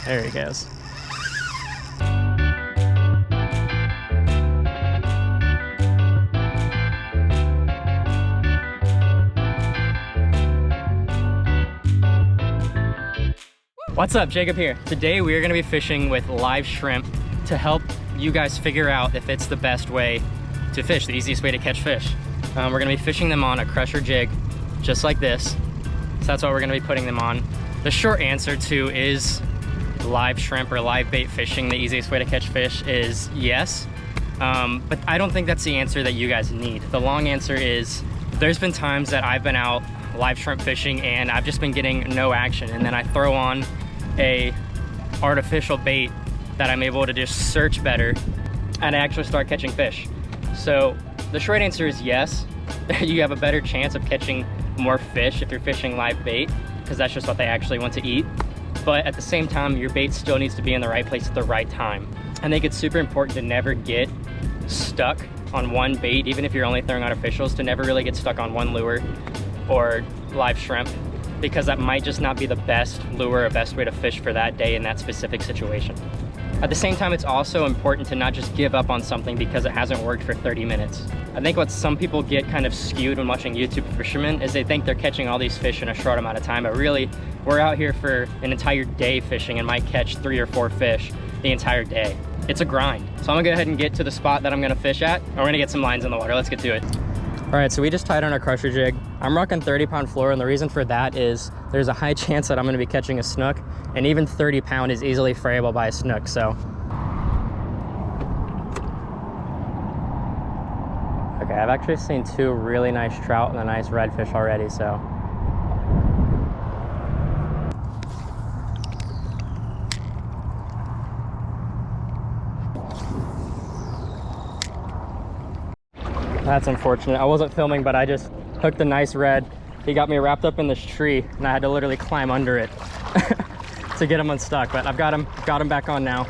There he goes. What's up, Jacob here. Today we are gonna be fishing with live shrimp to help you guys figure out if it's the best way to fish, the easiest way to catch fish. We're gonna be fishing them on a crusher jig, just like this. So that's what we're gonna be putting them on. The short answer to is live shrimp or live bait fishing the easiest way to catch fish is yes. But I don't think that's the answer that you guys need. The long answer is there's been times that I've been out live shrimp fishing and I've just been getting no action, and then I throw on a artificial bait that I'm able to just search better and I actually start catching fish. So the short answer is yes. You have a better chance of catching more fish if you're fishing live bait, because that's just what they actually want to eat. But at the same time, your bait still needs to be in the right place at the right time. I think it's super important to never get stuck on one bait, even if you're only throwing artificials, to never really get stuck on one lure or live shrimp, because that might just not be the best lure or best way to fish for that day in that specific situation. At the same time, it's also important to not just give up on something because it hasn't worked for 30 minutes. I think what some people get kind of skewed when watching YouTube fishermen is they think they're catching all these fish in a short amount of time, but really, we're out here for an entire day fishing and might catch 3 or 4 fish the entire day. It's a grind. So I'm gonna go ahead and get to the spot that I'm gonna fish at, and we're gonna get some lines in the water. Let's get to it. All right, so we just tied on our crusher jig. I'm rocking 30-pound fluoro, and the reason for that is there's a high chance that I'm gonna be catching a snook, and even 30-pound is easily frayable by a snook, so. Okay, I've actually seen 2 really nice trout and a nice redfish already, so. That's unfortunate. I wasn't filming, but I just hooked a nice red. He got me wrapped up in this tree, and I had to literally climb under it to get him unstuck. But I've got him back on now.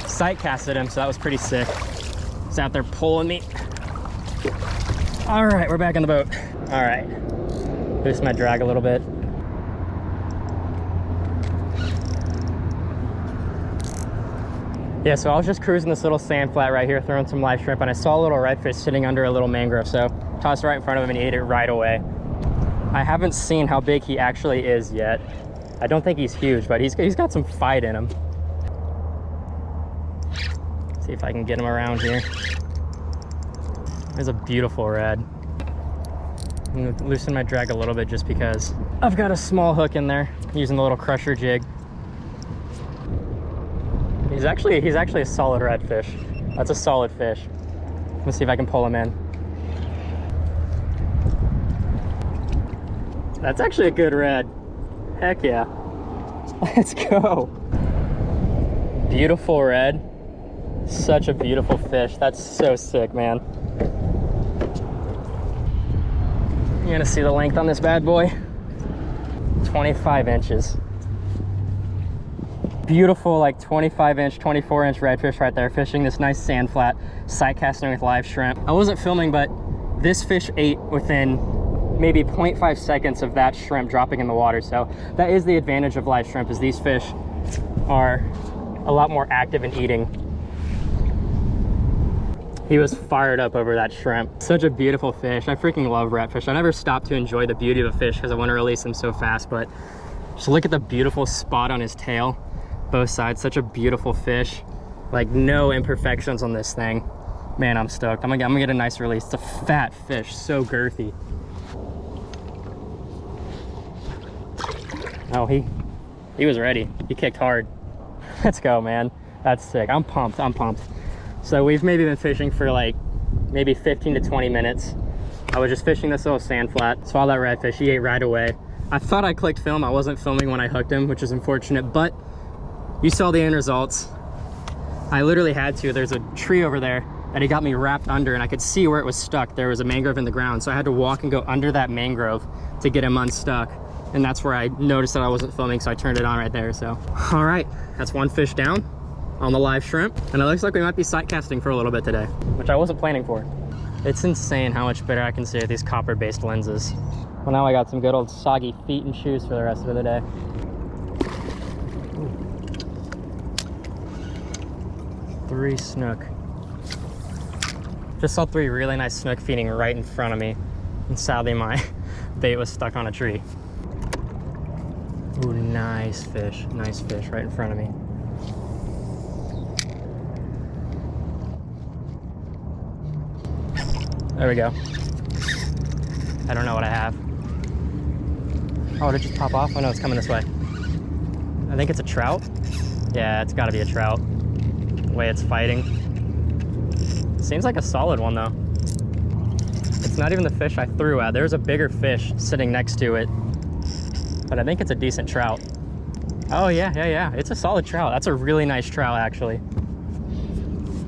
Sight casted him, so that was pretty sick. He's out there pulling me. All right, we're back in the boat. All right, boost my drag a little bit. Yeah, so I was just cruising this little sand flat right here, throwing some live shrimp, and I saw a little redfish sitting under a little mangrove, so tossed it right in front of him and he ate it right away. I haven't seen how big he actually is yet. I don't think he's huge, but he's got some fight in him. See if I can get him around here. There's a beautiful red. I'm gonna loosen my drag a little bit just because I've got a small hook in there using the little crusher jig. He's actually a solid redfish. That's a solid fish. Let's see if I can pull him in. That's actually a good red. Heck yeah. Let's go. Beautiful red. Such a beautiful fish. That's so sick, man. You're gonna see the length on this bad boy. 25 inches. Beautiful, like 25-inch, 24-inch redfish right there, fishing this nice sand flat, sight casting with live shrimp. I wasn't filming, but this fish ate within maybe 0.5 seconds of that shrimp dropping in the water. So that is the advantage of live shrimp, is these fish are a lot more active in eating. He was fired up over that shrimp. Such a beautiful fish. I freaking love redfish. I never stop to enjoy the beauty of a fish because I want to release them so fast, but just look at the beautiful spot on his tail. Both sides, such a beautiful fish. Like no imperfections on this thing. Man, I'm stoked. I'm gonna get a nice release. It's a fat fish, so girthy. Oh, he was ready. He kicked hard. Let's go, man. That's sick. I'm pumped. So we've maybe been fishing for like maybe 15 to 20 minutes. I was just fishing this little sand flat. Saw that redfish. He ate right away. I thought I clicked film. I wasn't filming when I hooked him, which is unfortunate, but you saw the end results. I literally had to. There's a tree over there that he got me wrapped under, and I could see where it was stuck. There was a mangrove in the ground, so I had to walk and go under that mangrove to get him unstuck. And that's where I noticed that I wasn't filming, so I turned it on right there. So, all right, that's one fish down on the live shrimp, and it looks like we might be sight casting for a little bit today, which I wasn't planning for. It's insane how much better I can see with these copper-based lenses. Well, now I got some good old soggy feet and shoes for the rest of the day. 3 snook. Just saw 3 really nice snook feeding right in front of me. And sadly my bait was stuck on a tree. Ooh, nice fish right in front of me. There we go. I don't know what I have. Oh, did it just pop off? Oh no, it's coming this way. I think it's a trout. Yeah, it's gotta be a trout. The way it's fighting. Seems like a solid one though. It's not even the fish I threw at. There's a bigger fish sitting next to it. But I think it's a decent trout. Oh yeah. It's a solid trout. That's a really nice trout actually.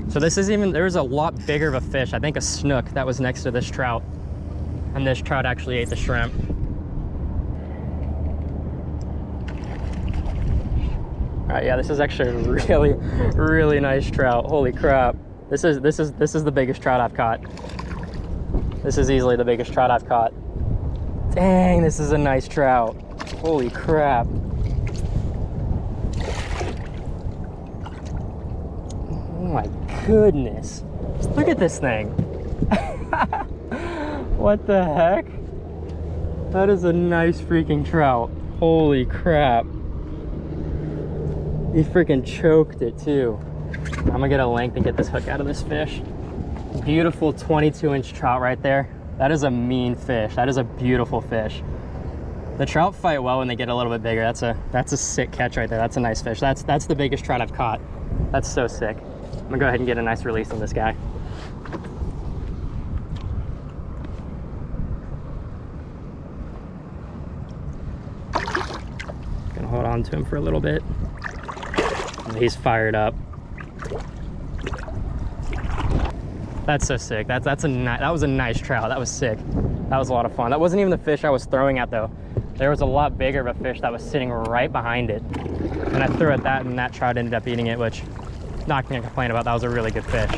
So this is even, there's a lot bigger of a fish. I think a snook that was next to this trout. And this trout actually ate the shrimp. All right, yeah, this is actually a really nice trout. Holy crap. This is the biggest trout I've caught. This is easily the biggest trout I've caught. Dang, this is a nice trout. Holy crap. Oh my goodness. Just look at this thing. What the heck? That is a nice freaking trout. Holy crap. He freaking choked it too. I'm gonna get a length and get this hook out of this fish. Beautiful 22-inch trout right there. That is a mean fish. That is a beautiful fish. The trout fight well when they get a little bit bigger. That's a sick catch right there. That's a nice fish. That's the biggest trout I've caught. That's so sick. I'm gonna go ahead and get a nice release on this guy. Gonna hold on to him for a little bit. He's fired up. That's so sick. That was a nice trout. That was sick. That was a lot of fun. That wasn't even the fish I was throwing at though. There was a lot bigger of a fish that was sitting right behind it. And I threw at that and that trout ended up eating it, which not gonna complain about. That was a really good fish.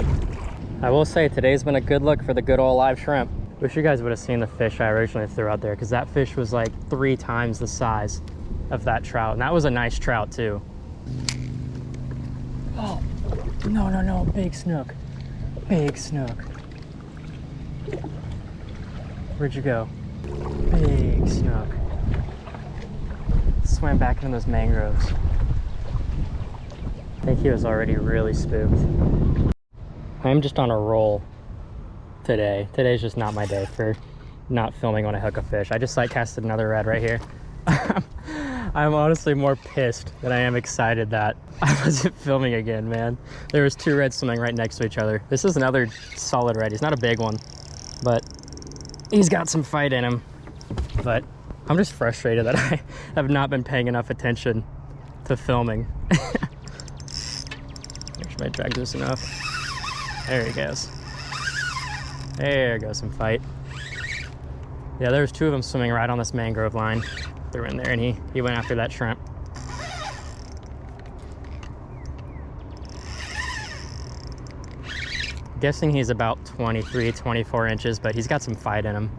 I will say today's been a good look for the good old live shrimp. Wish you guys would have seen the fish I originally threw out there because that fish was like 3 times the size of that trout. And that was a nice trout too. Oh, no, big snook. Big snook. Where'd you go? Big snook. Swam back into those mangroves. I think he was already really spooked. I'm just on a roll today. Today's just not my day for not filming when I hook a fish. I just sight casted another red right here. I'm honestly more pissed than I am excited that I wasn't filming again, man. There was 2 reds swimming right next to each other. This is another solid red. He's not a big one, but he's got some fight in him. But I'm just frustrated that I have not been paying enough attention to filming. Make sure I drag this enough. There he goes. There goes some fight. Yeah, there was 2 of them swimming right on this mangrove line. Threw in there and he went after that shrimp. Guessing he's about 23, 24 inches, but he's got some fight in him.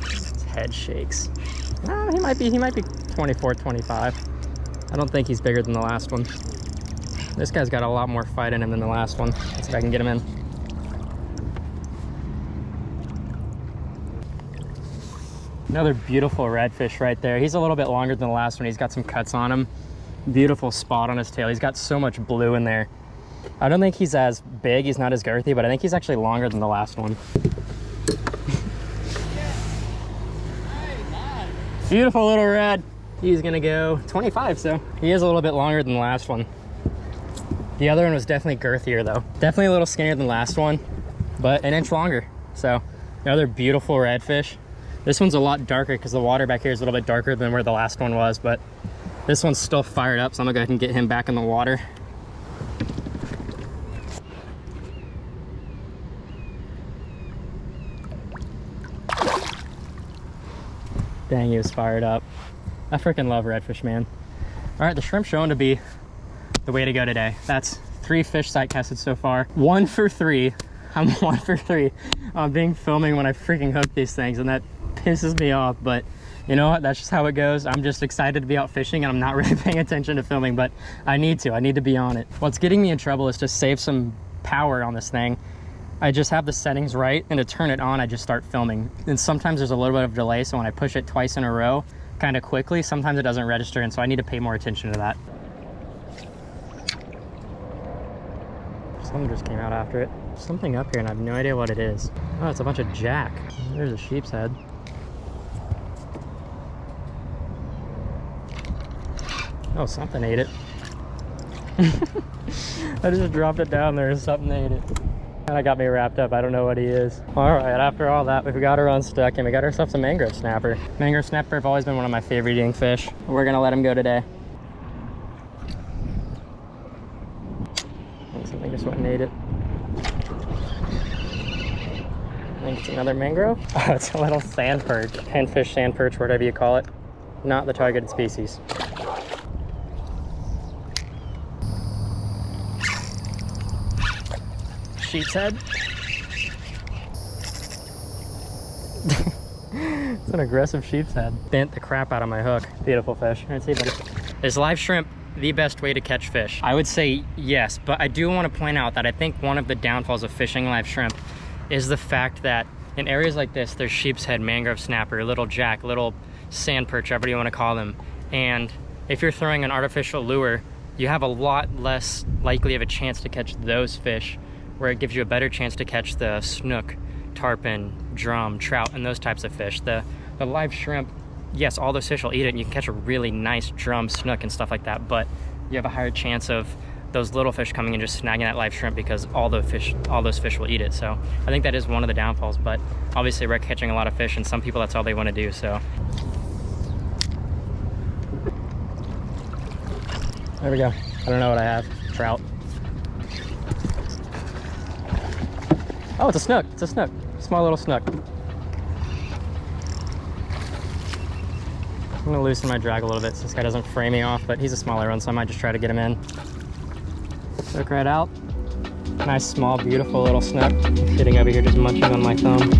His head shakes. He might be 24, 25. I don't think he's bigger than the last one. This guy's got a lot more fight in him than the last one. Let's see if I can get him in. Another beautiful redfish right there. He's a little bit longer than the last one. He's got some cuts on him. Beautiful spot on his tail. He's got so much blue in there. I don't think he's as big. He's not as girthy, but I think he's actually longer than the last one. Beautiful little red. He's gonna go 25, so he is a little bit longer than the last one. The other one was definitely girthier though. Definitely a little skinnier than the last one, but an inch longer. So another beautiful redfish. This one's a lot darker because the water back here is a little bit darker than where the last one was, but this one's still fired up, so I'm gonna go ahead and get him back in the water. Dang, he was fired up. I freaking love redfish, man. All right, the shrimp shown to be the way to go today. That's 3 fish sight casted so far. 1 for 3. I'm 1 for 3 on being filming when I freaking hook these things, and that pisses me off, but You know what? That's just how it goes. I'm just excited to be out fishing and I'm not really paying attention to filming, but I need to be on it. What's getting me in trouble is to save some power on this thing. I just have the settings right, and to turn it on, I just start filming. And sometimes there's a little bit of delay, so when I push it twice in a row, kind of quickly, sometimes it doesn't register, and so I need to pay more attention to that. Something just came out after it. Something up here, and I have no idea what it is. Oh, it's a bunch of jack. There's a sheep's head. Oh, something ate it. I just dropped it down there and something ate it. Kind of got me wrapped up. I don't know what he is. All right, after all that, we've got her unstuck and we got ourselves a mangrove snapper. Mangrove snapper have always been one of my favorite eating fish. We're gonna let him go today. Oh, something just went and ate it. I think it's another mangrove. Oh, it's a little sand perch. Pinfish, sand perch, whatever you call it. Not the targeted species. Sheep's head. It's an aggressive sheep's head. Bent the crap out of my hook. Beautiful fish. All right, see, buddy. Is live shrimp the best way to catch fish? I would say yes, but I do want to point out that I think one of the downfalls of fishing live shrimp is the fact that in areas like this, there's sheep's head, mangrove snapper, little jack, little sand perch, whatever you want to call them. And if you're throwing an artificial lure, you have a lot less likely of a chance to catch those fish, where it gives you a better chance to catch the snook, tarpon, drum, trout, and those types of fish. The live shrimp, yes, all those fish will eat it, and you can catch a really nice drum, snook, and stuff like that, but you have a higher chance of those little fish coming and just snagging that live shrimp because all those fish will eat it. So I think that is one of the downfalls, but obviously we're catching a lot of fish, and some people, that's all they want to do, so. There we go. I don't know what I have. Trout. Oh, it's a snook. It's a snook. Small little snook. I'm gonna loosen my drag a little bit so this guy doesn't fray me off, but he's a smaller one, so I might just try to get him in. Look right out. Nice, small, beautiful little snook. Sitting over here just munching on my thumb.